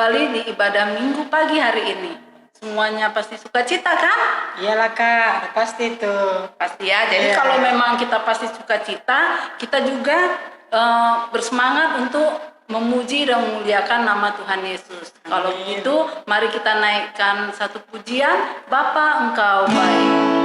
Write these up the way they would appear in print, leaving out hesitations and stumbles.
kembali di ibadah minggu pagi hari ini. Semuanya pasti sukacita kan? Iyalah Kak, pasti itu. Pasti ya. Jadi kalau memang kita pasti sukacita, kita juga bersemangat untuk memuji dan memuliakan nama Tuhan Yesus. Kalau begitu, mari kita naikkan satu pujian, Bapa Engkau baik.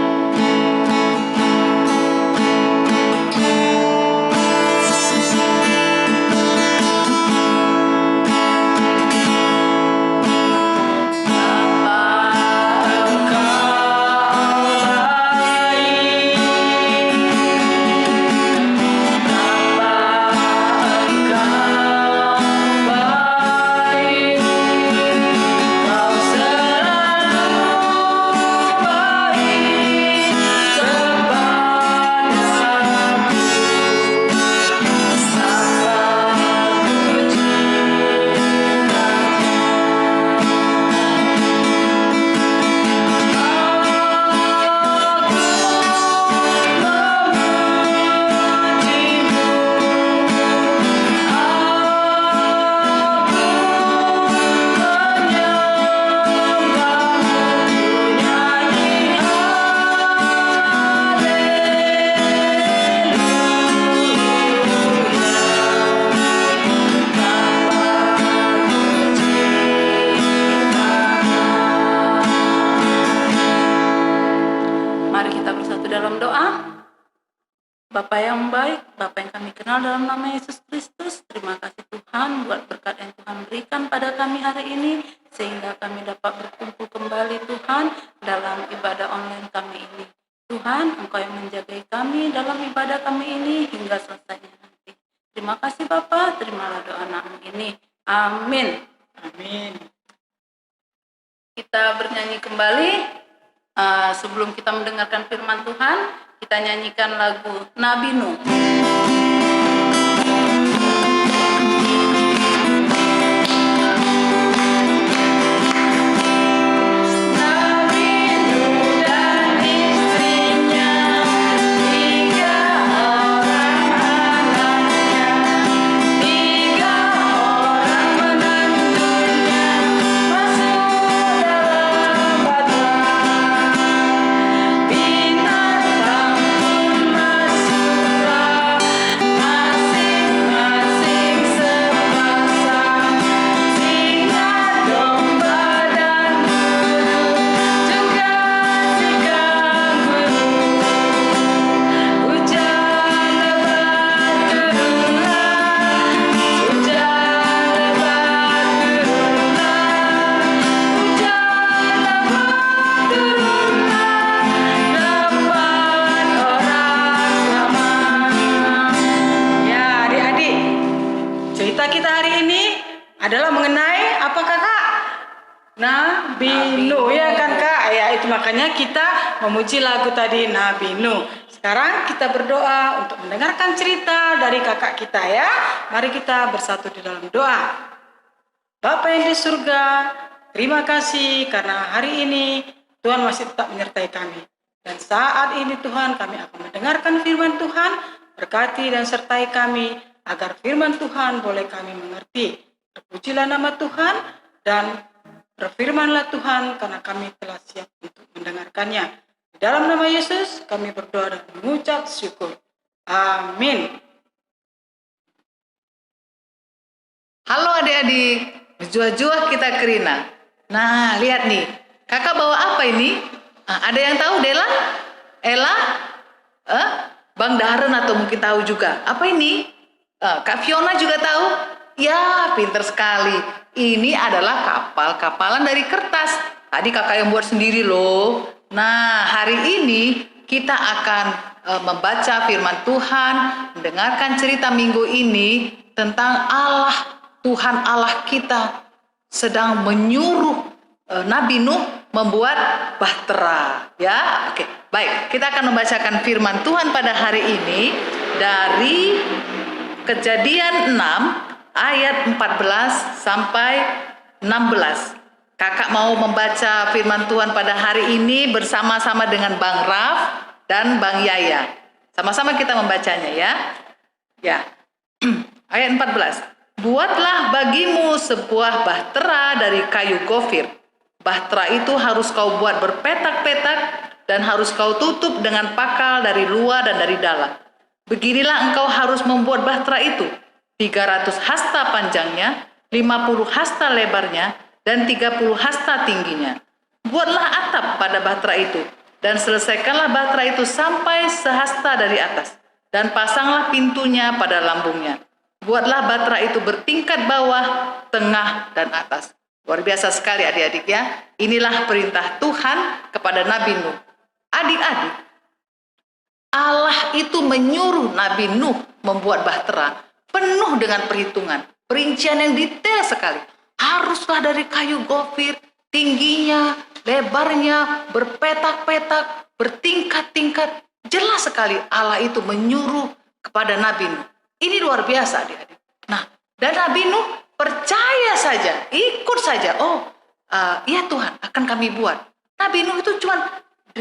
Bapa yang baik, Bapa yang kami kenal dalam nama Yesus Kristus, terima kasih Tuhan buat berkat yang Tuhan berikan pada kami hari ini, sehingga kami dapat berkumpul kembali Tuhan dalam ibadah online kami ini. Tuhan, Engkau yang menjagai kami dalam ibadah kami ini hingga selesainya nanti. Terima kasih Bapa, terimalah doa anakmu ini. Amin. Amin. Kita bernyanyi kembali, sebelum kita mendengarkan firman Tuhan, kita nyanyikan lagu Nabi Nuh. Adalah mengenai apa Kakak? Nabi Nuh ya kan Kak? Ya itu makanya kita memuji lagu tadi Nabi Nuh. Sekarang kita berdoa untuk mendengarkan cerita dari kakak kita ya. Mari kita bersatu di dalam doa. Bapa yang di surga, terima kasih karena hari ini Tuhan masih tetap menyertai kami. Dan saat ini Tuhan kami akan mendengarkan firman Tuhan. Berkati dan sertai kami agar firman Tuhan boleh kami mengerti. Terpujilah nama Tuhan dan berfirmanlah Tuhan karena kami telah siap untuk mendengarkannya. Di dalam nama Yesus kami berdoa dan mengucap syukur. Amin. Halo adik-adik, berjuah-juah kita ke Rina. Nah, lihat nih, kakak bawa apa ini? Ada yang tahu Dela? Ella? Bang Darren atau mungkin tahu juga. Apa ini? Kak Fiona juga tahu? Ya, pinter sekali. Ini adalah kapal-kapalan dari kertas. Tadi kakak yang buat sendiri loh. Nah, hari ini kita akan membaca firman Tuhan, mendengarkan cerita minggu ini tentang Allah, Tuhan Allah kita sedang menyuruh Nabi Nuh membuat bahtera. Ya, oke. Baik, kita akan membacakan firman Tuhan pada hari ini dari Kejadian 6 ayat 14 sampai 16. Kakak mau membaca firman Tuhan pada hari ini bersama-sama dengan Bang Raf dan Bang Yaya. Sama-sama kita membacanya ya. Ya. Ayat 14. buatlah bagimu sebuah bahtera dari kayu gofir. Bahtera itu harus kau buat berpetak-petak dan harus kau tutup dengan pakal dari luar dan dari dalam. Beginilah engkau harus membuat bahtera itu. 300 hasta panjangnya, 50 hasta lebarnya, dan 30 hasta tingginya. Buatlah atap pada bahtera itu, dan selesaikanlah bahtera itu sampai sehasta dari atas, dan pasanglah pintunya pada lambungnya. Buatlah bahtera itu bertingkat bawah, tengah, dan atas. Luar biasa sekali adik-adik ya. Inilah perintah Tuhan kepada Nabi Nuh. Adik-adik, Allah itu menyuruh Nabi Nuh membuat bahtera penuh dengan perhitungan, perincian yang detail sekali. Haruslah dari kayu gofir, tingginya, lebarnya, berpetak-petak, bertingkat-tingkat. Jelas sekali Allah itu menyuruh kepada Nabi Nuh. Ini luar biasa adik-adik. Nah, dan Nabi Nuh percaya saja, ikut saja. Ya Tuhan, akan kami buat. Nabi Nuh itu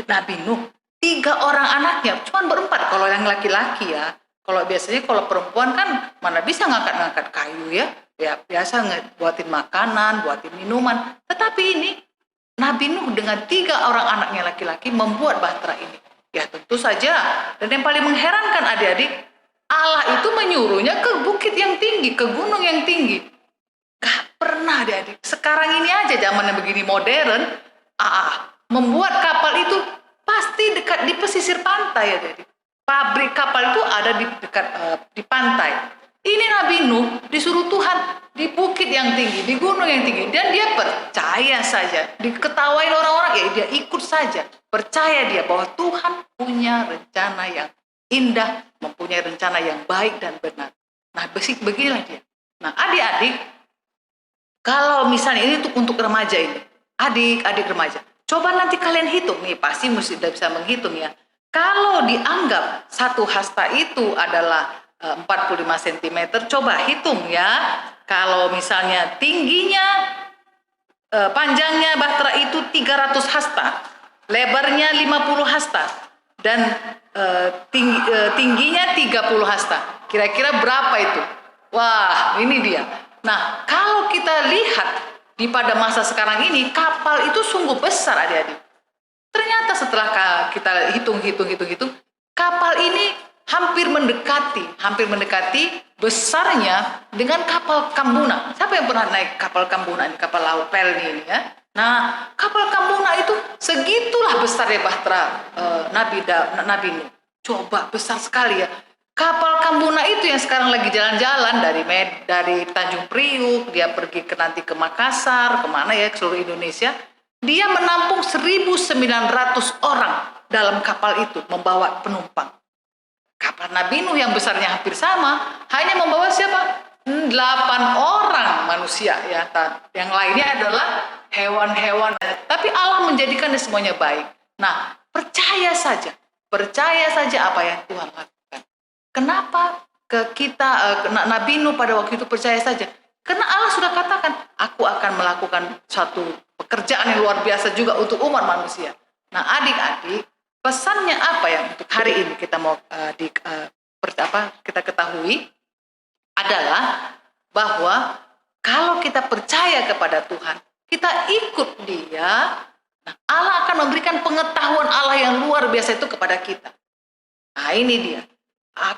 Nabi Nuh, 3 orang anaknya, cuma berempat. Kalau yang laki-laki ya, kalau biasanya kalau perempuan kan mana bisa ngangkat-ngangkat kayu ya. Ya biasa buatin makanan, buatin minuman. Tetapi ini Nabi Nuh dengan 3 orang anaknya laki-laki membuat bahtera ini. Ya tentu saja. Dan yang paling mengherankan adik-adik, Allah itu menyuruhnya ke bukit yang tinggi, ke gunung yang tinggi. Gak pernah adik-adik. Sekarang ini aja zamannya begini modern, membuat kapal itu pasti dekat di pesisir pantai adik-adik. Pabrik kapal itu ada di dekat di pantai. Ini Nabi Nuh disuruh Tuhan di bukit yang tinggi, di gunung yang tinggi, dan dia percaya saja. Diketawain orang-orang, ya dia ikut saja. Percaya dia bahwa Tuhan punya rencana yang indah, mempunyai rencana yang baik dan benar. Nah, beginilah dia. Nah, adik-adik, kalau misalnya ini untuk remaja ini, adik-adik remaja, coba nanti kalian hitung nih, pasti mesti bisa menghitung ya. Kalau dianggap 1 hasta itu adalah 45 cm, coba hitung ya. Kalau misalnya tingginya, panjangnya bahtera itu 300 hasta, lebarnya 50 hasta, dan tingginya 30 hasta. Kira-kira berapa itu? Wah, ini dia. Nah, kalau kita lihat pada masa sekarang ini, kapal itu sungguh besar adik-adik. Ternyata setelah kita hitung, kapal ini hampir mendekati besarnya dengan kapal Kambuna. Siapa yang pernah naik kapal Kambuna, kapal laut Pelni ini ya? Nah, kapal Kambuna itu segitulah besarnya bahtera Nabi Nuh. Coba besar sekali ya. Kapal Kambuna itu yang sekarang lagi jalan-jalan dari Tanjung Priuk, dia pergi nanti ke Makassar, kemana ya, ke seluruh Indonesia. Dia menampung 1.900 orang dalam kapal itu, membawa penumpang. Kapal Nabi Nuh yang besarnya hampir sama, hanya membawa siapa? 8 orang manusia ya. Yang lainnya adalah hewan-hewan. Tapi Allah menjadikannya semuanya baik. Nah, percaya saja apa yang Tuhan lakukan. Kenapa Nabi Nuh pada waktu itu percaya saja? Karena Allah sudah katakan, aku akan melakukan satu pekerjaan yang luar biasa juga untuk umat manusia. Nah, adik-adik, pesannya apa yang untuk hari ini kita mau kita ketahui adalah bahwa kalau kita percaya kepada Tuhan, kita ikut Dia, nah Allah akan memberikan pengetahuan Allah yang luar biasa itu kepada kita. Nah, ini dia.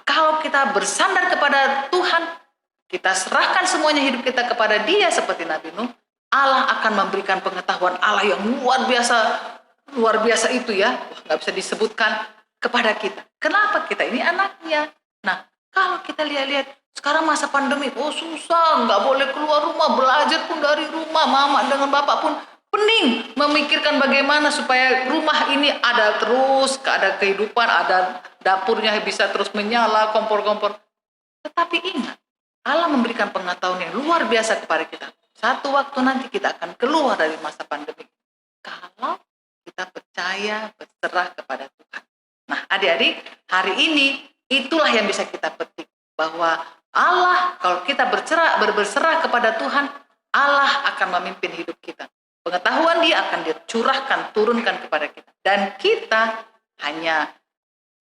Kalau kita bersandar kepada Tuhan, kita serahkan semuanya hidup kita kepada Dia seperti Nabi Nuh, Allah akan memberikan pengetahuan Allah yang luar biasa itu ya, nggak bisa disebutkan kepada kita. Kenapa? Kita ini anaknya. Nah, kalau kita lihat sekarang masa pandemi, susah, nggak boleh keluar rumah, belajar pun dari rumah, mama dengan bapak pun pening memikirkan bagaimana supaya rumah ini ada terus, ada kehidupan, ada dapurnya bisa terus menyala, kompor-kompor. Tetapi ingat, Allah memberikan pengetahuan yang luar biasa kepada kita. Satu waktu nanti kita akan keluar dari masa pandemi. Kalau kita percaya, berserah kepada Tuhan. Nah, adik-adik, hari ini itulah yang bisa kita petik. Bahwa Allah, kalau kita berserah kepada Tuhan, Allah akan memimpin hidup kita. Pengetahuan Dia akan dicurahkan, turunkan kepada kita. Dan kita hanya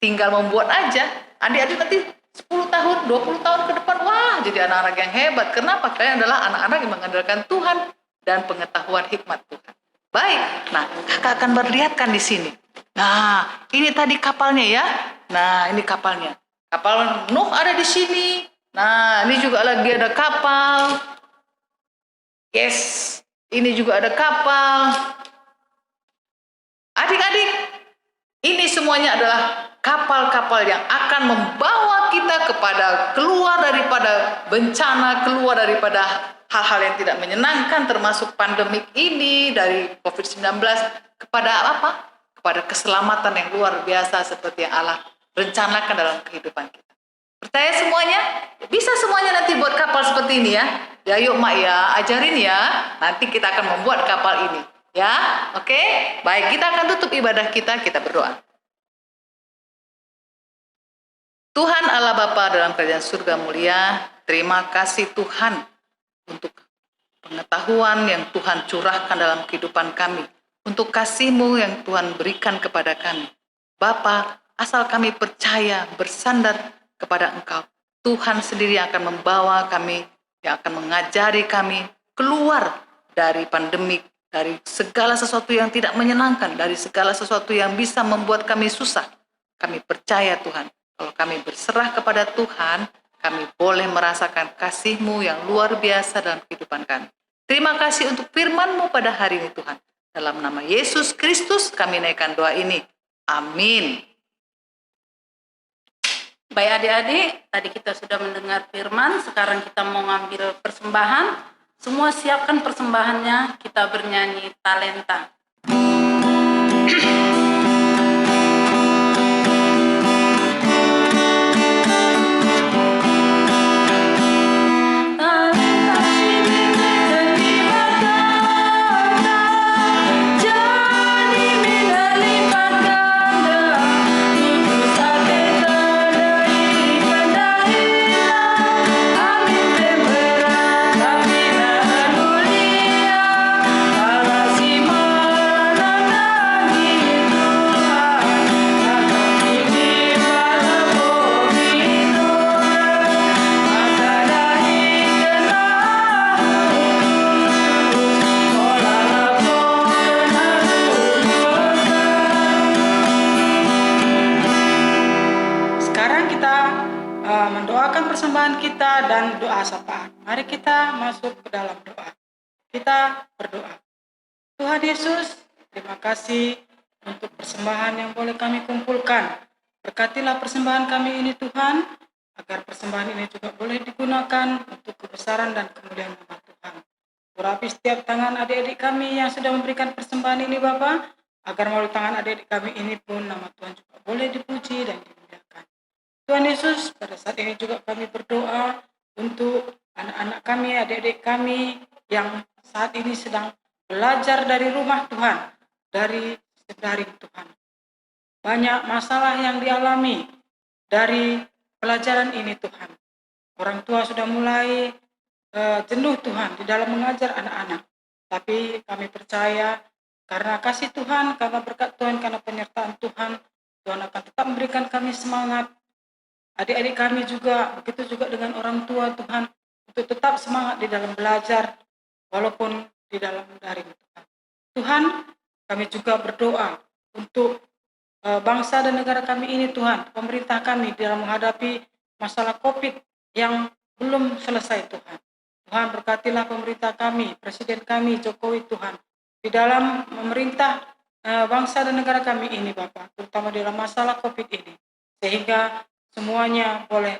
tinggal membuat aja. Adik-adik nanti 10 tahun tahun, 20 tahun ke depan, wah jadi anak-anak yang hebat. Kenapa? Kalian adalah anak-anak yang mengandalkan Tuhan dan pengetahuan hikmat Tuhan. Baik, nah kakak akan perlihatkan di sini. Nah, ini tadi kapalnya ya. Nah, ini kapalnya. Kapal Nuh ada di sini. Nah, ini juga lagi ada kapal. Yes, ini juga ada kapal. Adik-adik, ini semuanya adalah kapal-kapal yang akan membawa kita kepada keluar daripada bencana, keluar daripada hal-hal yang tidak menyenangkan termasuk pandemik ini dari COVID-19 kepada apa? Kepada keselamatan yang luar biasa seperti yang Allah rencanakan dalam kehidupan kita. Percaya semuanya? Bisa semuanya nanti buat kapal seperti ini ya. Ya yuk mak ya, ajarin ya. Nanti kita akan membuat kapal ini. Ya, oke? Baik, kita akan tutup ibadah kita berdoa. Tuhan Allah Bapa dalam kerajaan surga mulia, terima kasih Tuhan untuk pengetahuan yang Tuhan curahkan dalam kehidupan kami, untuk kasih-Mu yang Tuhan berikan kepada kami. Bapa, asal kami percaya, bersandar kepada Engkau, Tuhan sendiri yang akan membawa kami, yang akan mengajari kami keluar dari pandemik, dari segala sesuatu yang tidak menyenangkan, dari segala sesuatu yang bisa membuat kami susah. Kami percaya Tuhan, kalau kami berserah kepada Tuhan, kami boleh merasakan kasih-Mu yang luar biasa dalam kehidupan kami. Terima kasih untuk firman-Mu pada hari ini Tuhan. Dalam nama Yesus Kristus kami naikkan doa ini. Amin. Baik adik-adik, tadi kita sudah mendengar firman, sekarang kita mau ngambil persembahan. Semua siapkan persembahannya, kita bernyanyi talenta. Mendoakan persembahan kita dan doa sapaan. Mari kita masuk ke dalam doa. Kita berdoa. Tuhan Yesus, terima kasih untuk persembahan yang boleh kami kumpulkan. Berkatilah persembahan kami ini Tuhan, agar persembahan ini juga boleh digunakan untuk kebesaran dan kemuliaan nama Tuhan. Urapi setiap tangan adik-adik kami yang sudah memberikan persembahan ini Bapa, agar melalui tangan adik-adik kami ini pun nama Tuhan juga boleh dipuji dan dimuliakan. Tuhan Yesus, pada saat ini juga kami berdoa untuk anak-anak kami, adik-adik kami yang saat ini sedang belajar dari rumah Tuhan, dari daring Tuhan. Banyak masalah yang dialami dari pelajaran ini Tuhan. Orang tua sudah mulai jenuh Tuhan di dalam mengajar anak-anak. Tapi kami percaya karena kasih Tuhan, karena berkat Tuhan, karena penyertaan Tuhan, Tuhan akan tetap memberikan kami semangat. Adik-adik kami juga, begitu juga dengan orang tua Tuhan, untuk tetap semangat di dalam belajar, walaupun di dalam daring Tuhan. Tuhan, kami juga berdoa untuk bangsa dan negara kami ini Tuhan, pemerintah kami dalam menghadapi masalah COVID yang belum selesai Tuhan. Tuhan berkatilah pemerintah kami, Presiden kami, Jokowi Tuhan, di dalam memerintah bangsa dan negara kami ini Bapak, terutama dalam masalah COVID ini, sehingga semuanya boleh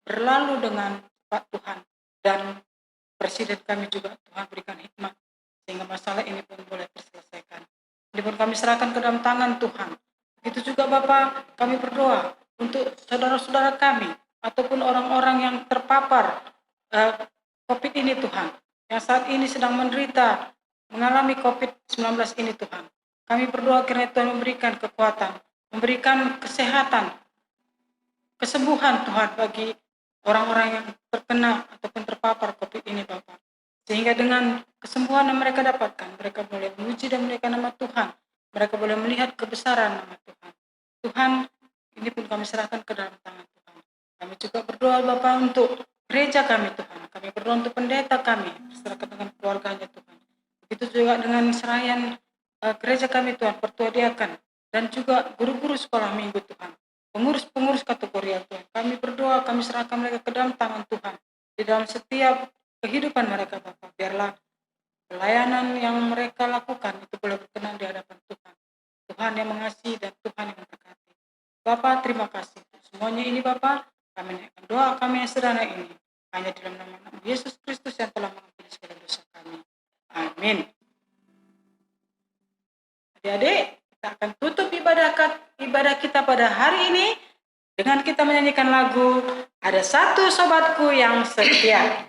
berlalu dengan cepat Tuhan, dan Presiden kami juga Tuhan berikan hikmat sehingga masalah ini pun boleh terselesaikan. Ini pun kami serahkan ke dalam tangan Tuhan. Begitu juga Bapak, kami berdoa untuk saudara-saudara kami ataupun orang-orang yang terpapar COVID ini Tuhan, yang saat ini sedang menderita mengalami COVID-19 ini Tuhan. Kami berdoa kiranya Tuhan memberikan kekuatan, memberikan kesehatan, kesembuhan Tuhan bagi orang-orang yang terkena ataupun terpapar COVID ini Bapak. Sehingga dengan kesembuhan yang mereka dapatkan, mereka boleh memuji dan memuliakan nama Tuhan. Mereka boleh melihat kebesaran nama Tuhan. Tuhan, ini pun kami serahkan ke dalam tangan Tuhan. Kami juga berdoa Bapa untuk gereja kami Tuhan. Kami berdoa untuk pendeta kami, beserta dengan keluarganya Tuhan. Begitu juga dengan seraian gereja kami Tuhan, pertua diakan, dan juga guru-guru sekolah minggu Tuhan. Pengurus-pengurus kategori Tuhan. Kami berdoa, kami serahkan mereka ke dalam tangan Tuhan. Di dalam setiap kehidupan mereka Bapa, biarlah pelayanan yang mereka lakukan itu boleh berkenan di hadapan Tuhan. Tuhan yang mengasihi dan Tuhan yang memberkati. Bapa, terima kasih. Semuanya ini Bapa, kami naikkan doa kami yang sederhana ini. Hanya dalam nama Yesus Kristus yang telah mengampuni segala dosa kami. Amin. Adik-adik, kita akan tutup ibadah kita pada hari ini dengan kita menyanyikan lagu Ada Satu Sobatku Yang Setia.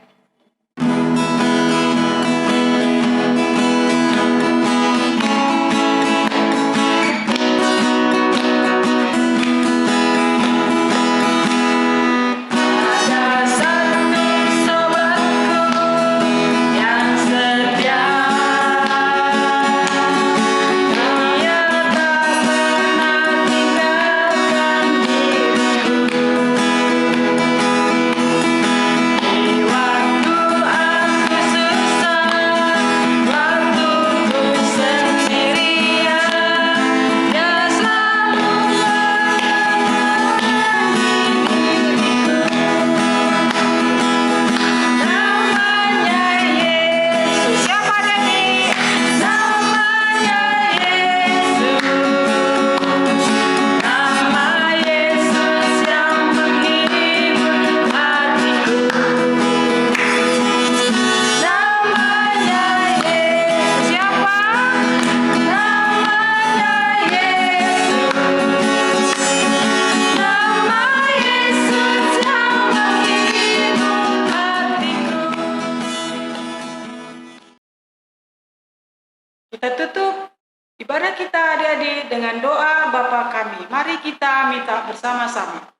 Kita tutup ibadah kita adik-adik dengan doa Bapa kami. Mari kita minta bersama-sama.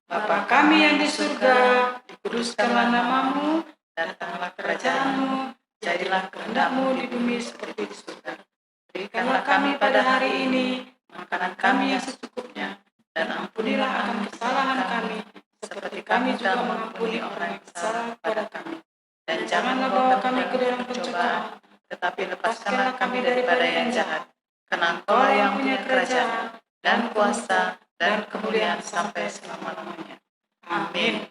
Bapa kami yang di surga, dikuduskanlah namamu, datanglah kerajaanmu, jadilah kehendak-Mu di bumi seperti di surga. Berikanlah kami pada hari ini makanan kami yang secukupnya, dan ampunilah akan kesalahan kami, seperti kami juga mengampuni orang yang bersalah kepada kami. Dan janganlah bawa kami ke dalam pencobaan, tetapi lepaskanlah kami daripada yang jahat. Karena Engkau yang punya kerajaan, dan kuasa, dan kemuliaan sampai selama-lamanya. Amin.